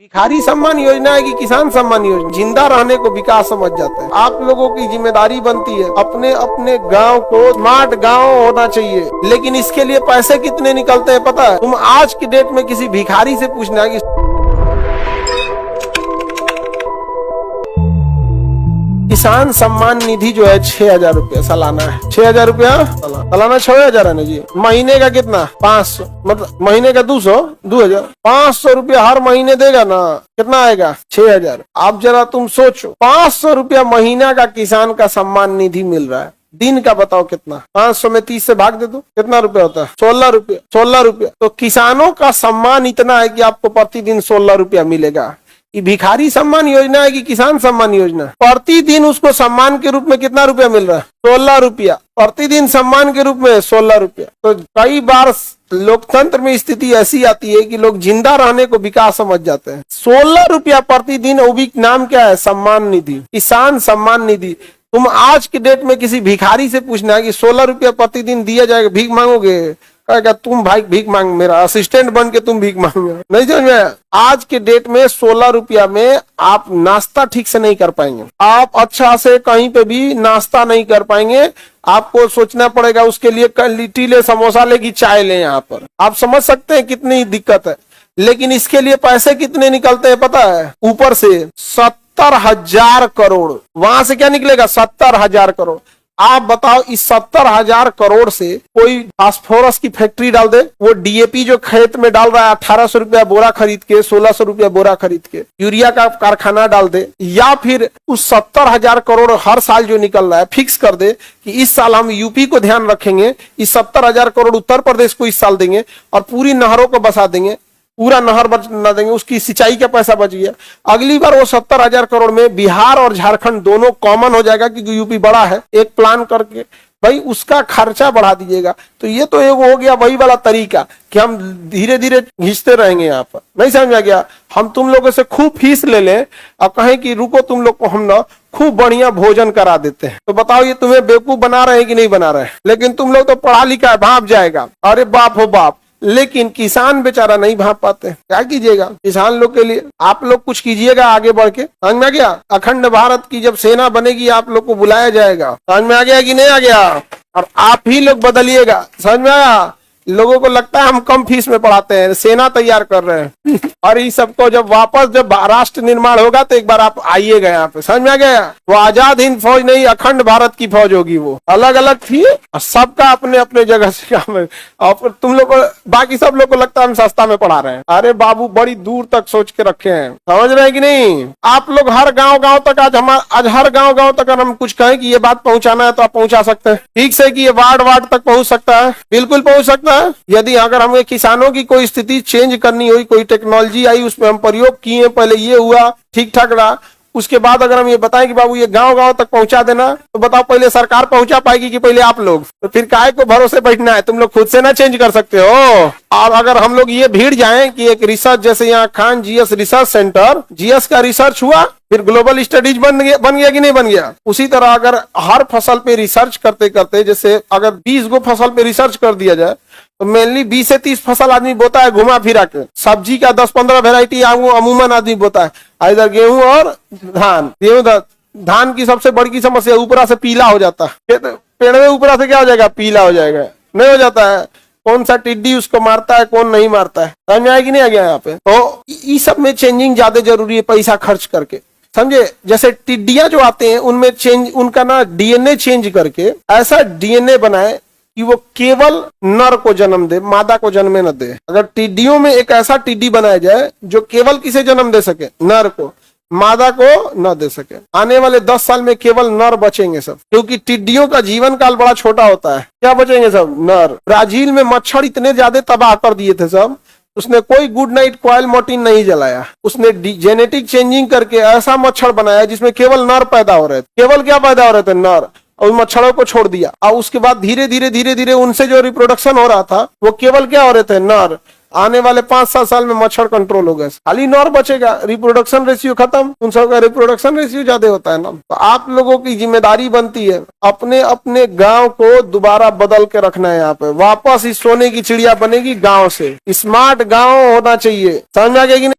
भिखारी सम्मान योजना है कि किसान सम्मान योजना, जिंदा रहने को विकास समझ जाते हैं। आप लोगों की जिम्मेदारी बनती है अपने अपने गांव को स्मार्ट गांव होना चाहिए, लेकिन इसके लिए पैसे कितने निकलते हैं पता है? तुम आज की डेट में किसी भिखारी से पूछना है कि किसान सम्मान निधि जो है 6,000 रुपया सालाना है। 6,000 रुपया सालाना 6,000 है ना जी। महीने का कितना? 500, मतलब महीने का 2,000 500 रुपया हर महीने देगा ना, कितना आएगा? 6,000। अब जरा तुम सोचो, 500 रुपया महीना का किसान का सम्मान निधि मिल रहा है, दिन का बताओ कितना? 500 में 30 से भाग दे दो, कितना रुपया होता है? 16 रुपया। 16 रुपया। तो किसानों का सम्मान इतना है कि आपको प्रतिदिन 16 रुपया मिलेगा। ये भिखारी सम्मान योजना है कि किसान सम्मान योजना? प्रतिदिन उसको सम्मान के रूप में कितना रुपया मिल रहा है? 16 रुपया प्रतिदिन सम्मान के रूप में 16 रुपया। तो कई बार लोकतंत्र में स्थिति ऐसी आती है कि लोग जिंदा रहने को विकास समझ जाते हैं। 16 रुपया प्रतिदिन, वो भी नाम क्या है? सम्मान निधि, किसान सम्मान निधि। तुम आज की डेट में किसी भिखारी से पूछना है कि 16 रुपया प्रतिदिन दिया जाएगा, भीख मांगोगे? कहेगा तुम भाई भीख मांग, मेरा असिस्टेंट बन के तुम भीख मांगो। नहीं समझ में? आज के डेट में 16 रुपया में आप नाश्ता ठीक से नहीं कर पाएंगे, आप अच्छा से कहीं पे भी नाश्ता नहीं कर पाएंगे। आपको सोचना पड़ेगा उसके लिए, लिट्टी ले, समोसा ले कि चाय ले। यहाँ पर आप समझ सकते हैं कितनी दिक्कत है। लेकिन इसके लिए पैसे कितने निकलते हैं पता है? ऊपर से 70,000 करोड़। वहां से क्या निकलेगा? 70,000 करोड़। आप बताओ, इस 70,000 करोड़ से कोई फास्फोरस की फैक्ट्री डाल दे, वो डीएपी जो खेत में डाल रहा है 1,800 रुपया बोरा खरीद के, 1,600 रुपया बोरा खरीद के, यूरिया का कारखाना डाल दे, या फिर उस 70,000 करोड़ हर साल जो निकल रहा है फिक्स कर दे कि इस साल हम यूपी को ध्यान रखेंगे, इस 70,000 करोड़ उत्तर प्रदेश को इस साल देंगे और पूरी नहरों को बसा देंगे, पूरा नहर बना देंगे, उसकी सिंचाई का पैसा बच गया। अगली बार वो 70,000 करोड़ में बिहार और झारखंड दोनों कॉमन हो जाएगा क्योंकि यूपी बड़ा है। एक प्लान करके भाई उसका खर्चा बढ़ा दीजिएगा। तो ये तो एक हो गया वही वाला तरीका कि हम धीरे धीरे घिसते रहेंगे। यहाँ पर नहीं समझ में गया? हम तुम लोगों से खूब फीस ले लें और कहें कि रुको तुम लोग को हम ना खूब बढ़िया भोजन करा देते हैं, तो बताओ ये तुम्हें बेवकूफ बना रहे हैं कि नहीं बना रहे हैं? लेकिन तुम लोग तो पढ़ा लिखा है, भाप जाएगा, अरे बाप हो बाप। लेकिन किसान बेचारा नहीं भाप पाते। क्या कीजिएगा किसान लोग के लिए? आप लोग कुछ कीजिएगा आगे बढ़ के। समझ में आ गया? अखंड भारत की जब सेना बनेगी आप लोग को बुलाया जाएगा। समझ में आ गया कि नहीं आ गया? और आप ही लोग बदलिएगा। समझ में आया? लोगों को लगता है हम कम फीस में पढ़ाते हैं, सेना तैयार कर रहे हैं। और इस सबको जब वापस जब राष्ट्र निर्माण होगा तो एक बार आप आइएगा यहाँ पे। समझ में आ गया? वो आजाद हिंद फौज नहीं, अखंड भारत की फौज होगी। वो अलग अलग थी और सबका अपने अपने जगह से काम है। और तुम लोग को, बाकी सब लोग को लगता है हम सस्ता में पढ़ा रहे हैं। अरे बाबू बड़ी दूर तक सोच के रखे हैं। समझ रहे हैं कि नहीं? आप लोग हर गाँव गाँव तक, आज हर गाँव गाँव तक अगर हम कुछ कहें कि ये बात पहुंचाना है तो आप पहुंचा सकते हैं। ठीक से कि ये वार्ड वार्ड तक पहुंच सकता है, बिल्कुल पहुंच सकता है। यदि अगर हमें किसानों की कोई स्थिति चेंज करनी हुई, कोई टेक्नोलॉजी आई, उसमें हम प्रयोग किए, पहले ये हुआ ठीक ठाक रहा, उसके बाद अगर हम ये बताएं कि बाबू ये गांव गांव तक पहुंचा देना, तो बताओ पहले सरकार पहुंचा पाएगी कि पहले आप लोग? तो फिर काहे को भरोसे बैठना है? तुम लोग खुद से ना चेंज कर सकते हो। और अगर हम लोग ये भीड़ जाएं कि एक रिसर्च, जैसे यहाँ Khan GS research centre, GS का रिसर्च हुआ, फिर ग्लोबल स्टडीज बन गया कि नहीं बन गया? उसी तरह अगर हर फसल पे रिसर्च करते करते, जैसे अगर 20 गो फसल पे रिसर्च कर दिया जाए तो मेनली 20 से 30 फसल आदमी बोता है घुमा फिरा के। सब्जी का 10-15 वेराइटी अमूमन आदमी बोता है, इधर गेहूं और धान। धान की सबसे बड़ी समस्या ऊपरा से पीला हो जाता है। पेड़ में ऊपरा से क्या हो जाएगा? पीला हो जाएगा। नहीं हो जाता है? कौन सा टिड्डी उसको मारता है, कौन नहीं मारता है? समझ में आया कि नहीं आ गया? यहाँ पे तो इस सब में चेंजिंग ज्यादा जरूरी है, पैसा खर्च करके। समझे? जैसे टिड्डियां जो आते हैं उनमें चेंज, उनका ना डीएनए चेंज करके ऐसा डीएनए बनाए कि वो केवल नर को जन्म दे, मादा को जन्म न दे। अगर टिड्डियों में एक ऐसा टिड्डी बनाया जाए जो केवल किसे जन्म दे सके? नर को, मादा को न दे सके। आने वाले 10 साल में केवल नर बचेंगे सब, क्योंकि टिड्डियों का जीवन काल बड़ा छोटा होता है। क्या बचेंगे? सब नर। ब्राजील में मच्छर इतने ज्यादा तबाह कर दिए थे सब, उसने कोई गुड नाइट कॉयल मोर्टिन नहीं जलाया। उसने जेनेटिक चेंजिंग करके ऐसा मच्छर बनाया जिसमें केवल नर पैदा हो रहे थे। केवल क्या पैदा हो रहे थे? नर। और मच्छरों को छोड़ दिया और उसके बाद धीरे धीरे उनसे जो रिप्रोडक्शन हो रहा था वो केवल क्या हो रहे थे? नर। आने वाले 5-7 साल में मच्छर कंट्रोल हो गए, खाली नर बचेगा, रिप्रोडक्शन रेशियो खत्म। उन सबका रिप्रोडक्शन रेशियो ज्यादा होता है ना। तो आप लोगों की जिम्मेदारी बनती है अपने अपने गांव को दोबारा बदल के रखना है। यहाँ पे वापस इस सोने की चिड़िया बनेगी गांव से, स्मार्ट गांव होना चाहिए। समझ में आ गया कि नहीं?